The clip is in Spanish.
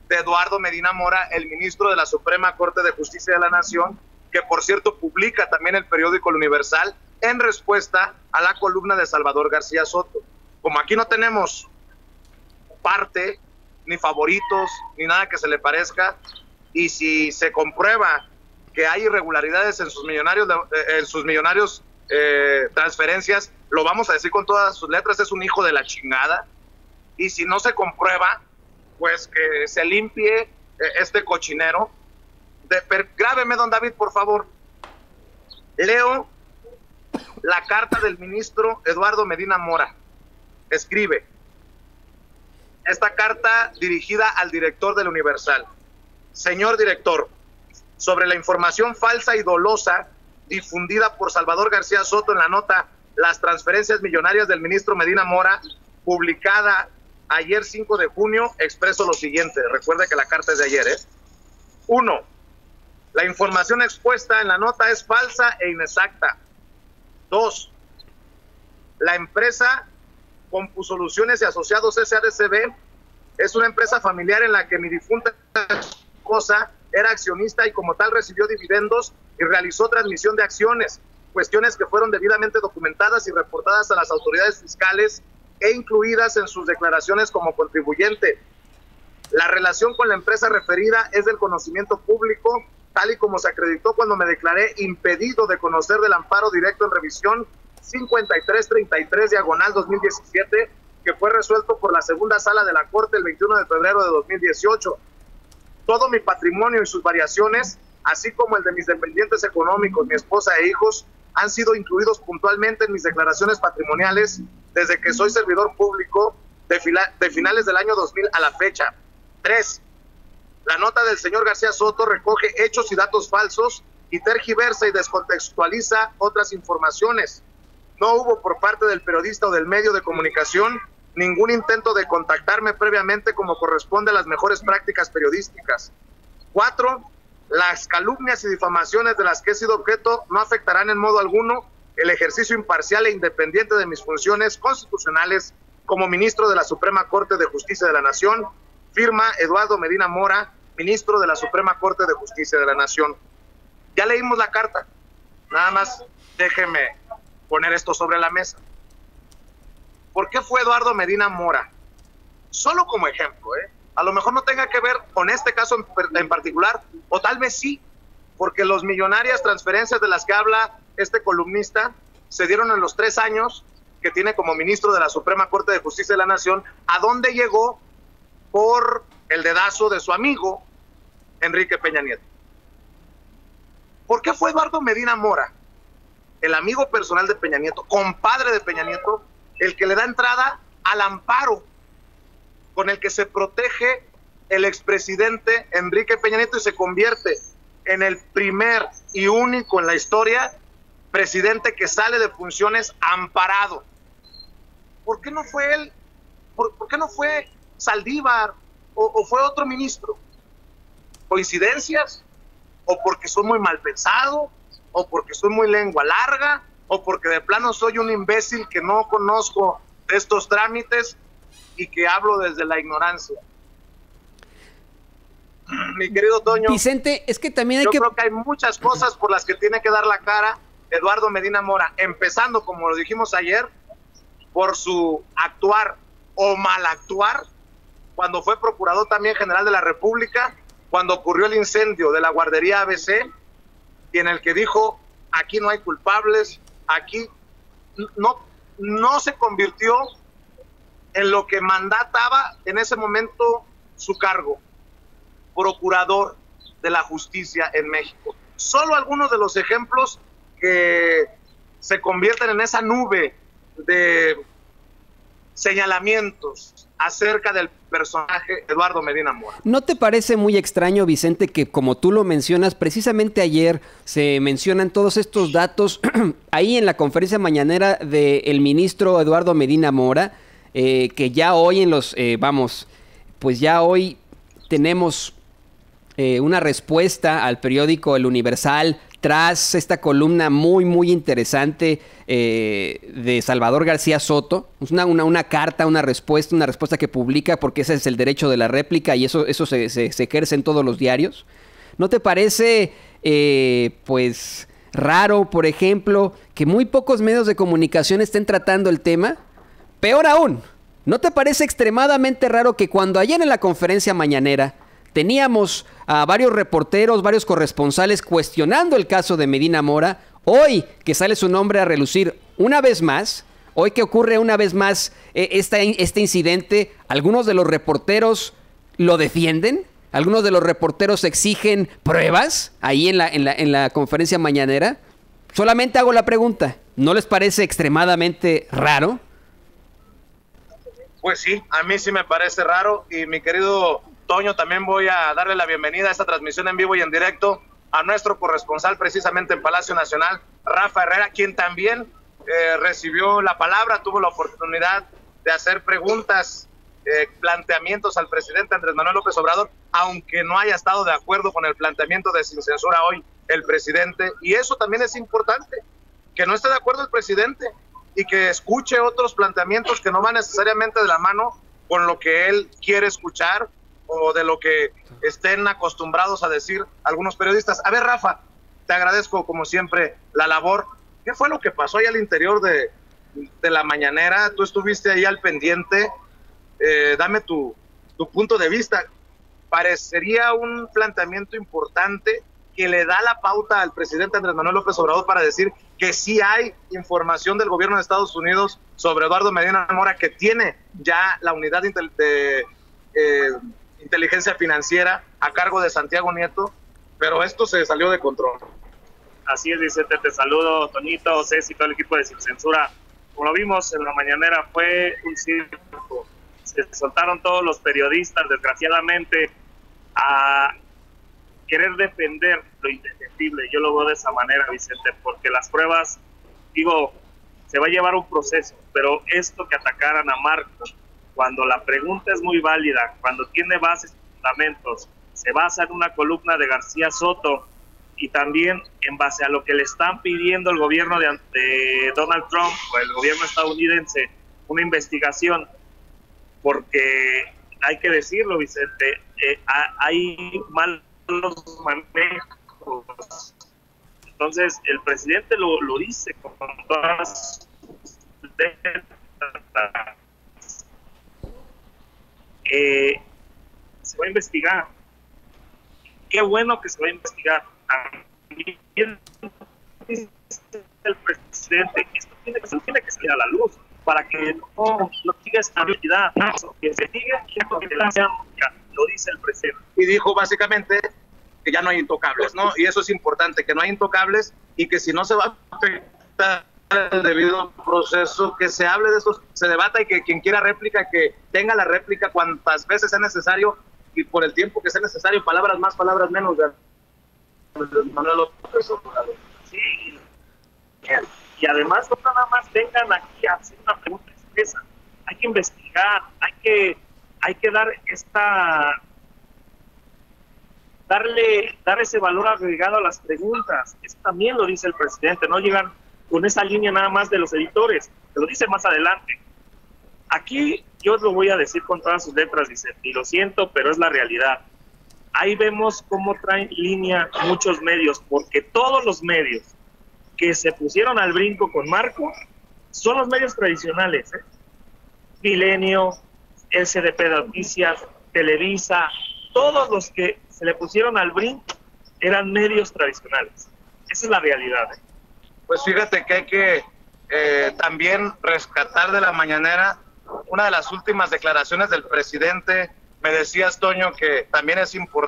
de Eduardo Medina Mora, el ministro de la Suprema Corte de Justicia de la Nación, que por cierto publica también el periódico El Universal en respuesta a la columna de Salvador García Soto. Como aquí no tenemos parte, ni favoritos, ni nada que se le parezca, y si se comprueba que hay irregularidades en sus millonarios transferencias, lo vamos a decir con todas sus letras, es un hijo de la chingada. Y si no se comprueba, pues que se limpie este cochinero. Grábeme, don David, por favor. Leo la carta del ministro Eduardo Medina Mora. Escribe esta carta dirigida al director del Universal. Señor director, sobre la información falsa y dolosa difundida por Salvador García Soto en la nota Las transferencias millonarias del ministro Medina Mora, publicada ayer 5 de junio, expreso lo siguiente. Recuerde que la carta es de ayer, 1. La información expuesta en la nota es falsa e inexacta. 2. La empresa Compusoluciones y Asociados SADCB es una empresa familiar en la que mi difunta esposa era accionista y como tal recibió dividendos y realizó transmisión de acciones, cuestiones que fueron debidamente documentadas y reportadas a las autoridades fiscales e incluidas en sus declaraciones como contribuyente. La relación con la empresa referida es del conocimiento público, tal y como se acreditó cuando me declaré impedido de conocer del amparo directo en revisión 5333/2017, que fue resuelto por la segunda sala de la Corte el 21 de febrero de 2018. Todo mi patrimonio y sus variaciones, así como el de mis dependientes económicos, mi esposa e hijos, han sido incluidos puntualmente en mis declaraciones patrimoniales desde que soy servidor público de finales del año 2000 a la fecha. 3. La nota del señor García Soto recoge hechos y datos falsos y tergiversa y descontextualiza otras informaciones. No hubo por parte del periodista o del medio de comunicación ningún intento de contactarme previamente como corresponde a las mejores prácticas periodísticas. 4. Las calumnias y difamaciones de las que he sido objeto no afectarán en modo alguno el ejercicio imparcial e independiente de mis funciones constitucionales como ministro de la Suprema Corte de Justicia de la Nación. Firma Eduardo Medina Mora, ministro de la Suprema Corte de Justicia de la Nación. Ya leímos la carta, nada más déjeme poner esto sobre la mesa. ¿Por qué fue Eduardo Medina Mora? Solo como ejemplo, a lo mejor no tenga que ver con este caso en particular, o tal vez sí, porque los millonarias transferencias de las que habla este columnista se dieron en los 3 años que tiene como ministro de la Suprema Corte de Justicia de la Nación, a donde llegó por el dedazo de su amigo Enrique Peña Nieto. ¿Por qué fue Eduardo Medina Mora, el amigo personal de Peña Nieto, compadre de Peña Nieto, el que le da entrada al amparo con el que se protege el expresidente Enrique Peña Nieto y se convierte en el primer y único en la historia presidente que sale de funciones amparado? ¿Por qué no fue él? ¿Por qué no fue Saldívar o fue otro ministro? ¿Coincidencias? ¿O porque soy muy mal pensado? ¿O porque soy muy lengua larga? ¿O porque de plano soy un imbécil que no conozco de estos trámites y que hablo desde la ignorancia? Mi querido Toño, Vicente, es que también hay yo creo que hay muchas cosas por las que tiene que dar la cara Eduardo Medina Mora, empezando, como lo dijimos ayer, por su actuar o mal actuar cuando fue procurador también general de la República, cuando ocurrió el incendio de la guardería ABC, y en el que dijo: aquí no hay culpables, aquí no se convirtió en lo que mandataba en ese momento su cargo, procurador de la justicia en México. Solo algunos de los ejemplos que se convierten en esa nube de señalamientos acerca del personaje Eduardo Medina Mora. ¿No te parece muy extraño, Vicente, que como tú lo mencionas, precisamente ayer se mencionan todos estos datos ahí en la conferencia mañanera del ministro Eduardo Medina Mora, que ya hoy en los, pues ya hoy tenemos una respuesta al periódico El Universal tras esta columna muy, muy interesante de Salvador García Soto. Es una carta, una respuesta que publica, porque ese es el derecho de la réplica y eso se ejerce en todos los diarios. ¿No te parece, pues, raro, por ejemplo, que muy pocos medios de comunicación estén tratando el tema? Peor aún, ¿no te parece extremadamente raro que cuando ayer en la conferencia mañanera teníamos a varios reporteros, varios corresponsales cuestionando el caso de Medina Mora, hoy que sale su nombre a relucir una vez más, hoy que ocurre una vez más este incidente, algunos de los reporteros lo defienden? ¿Algunos de los reporteros exigen pruebas ahí en la conferencia mañanera? Solamente hago la pregunta, ¿no les parece extremadamente raro? Pues sí, a mí sí me parece raro, y mi querido Toño, también voy a darle la bienvenida a esta transmisión en vivo y en directo a nuestro corresponsal precisamente en Palacio Nacional, Rafa Herrera, quien también recibió la palabra, tuvo la oportunidad de hacer preguntas, planteamientos al presidente Andrés Manuel López Obrador, aunque no haya estado de acuerdo con el planteamiento de sin censura hoy el presidente. Y eso también es importante, que no esté de acuerdo el presidente y que escuche otros planteamientos que no van necesariamente de la mano con lo que él quiere escuchar o de lo que estén acostumbrados a decir algunos periodistas. A ver, Rafa, te agradezco como siempre la labor. ¿Qué fue lo que pasó ahí al interior de la mañanera? Tú estuviste ahí al pendiente. Dame tu punto de vista. Parecería un planteamiento importante que le da la pauta al presidente Andrés Manuel López Obrador para decir que sí hay información del gobierno de Estados Unidos sobre Eduardo Medina Mora, que tiene ya la unidad de inteligencia financiera a cargo de Santiago Nieto, pero esto se salió de control. Así es, Vicente, te saludo, Toñito, Ceci, todo el equipo de Sin Censura. Como lo vimos en la mañanera, fue un circo. Se soltaron todos los periodistas, desgraciadamente, a querer defender lo indefendible. Yo lo veo de esa manera, Vicente, porque las pruebas, digo, se va a llevar un proceso, pero esto que atacaran a Marco, cuando la pregunta es muy válida, cuando tiene bases y fundamentos, se basa en una columna de García Soto y también en base a lo que le están pidiendo el gobierno de Donald Trump o el gobierno estadounidense, una investigación, porque hay que decirlo, Vicente, hay malos manejos. Entonces, el presidente lo dice con todas sus letras. Se va a investigar. Qué bueno que se va a investigar. También dice el presidente, esto tiene que salir a la luz para que no siga estabilidad, que se diga que lo dice el presidente. Y dijo básicamente que ya no hay intocables, ¿no? Y eso es importante, que no hay intocables y que si no se va a afectar el debido proceso, que se hable de eso, se debata y que quien quiera réplica, que tenga la réplica cuantas veces sea necesario y por el tiempo que sea necesario, palabras más, palabras menos. Manuel López Obrador. Sí, y además no nada más vengan aquí a hacer una pregunta expresa, hay que investigar, hay que dar ese valor agregado a las preguntas. Eso también lo dice el presidente, no llegan con esa línea nada más de los editores, te lo dice más adelante. Aquí yo lo voy a decir con todas sus letras, dice, y lo siento, pero es la realidad. Ahí vemos cómo traen línea muchos medios, porque todos los medios que se pusieron al brinco con Marco son los medios tradicionales, Milenio, SDP de Noticias, Televisa, todos los que se le pusieron al brinco eran medios tradicionales. Esa es la realidad. Pues fíjate que hay que también rescatar de la mañanera una de las últimas declaraciones del presidente. Me decías, Toño, que también es importante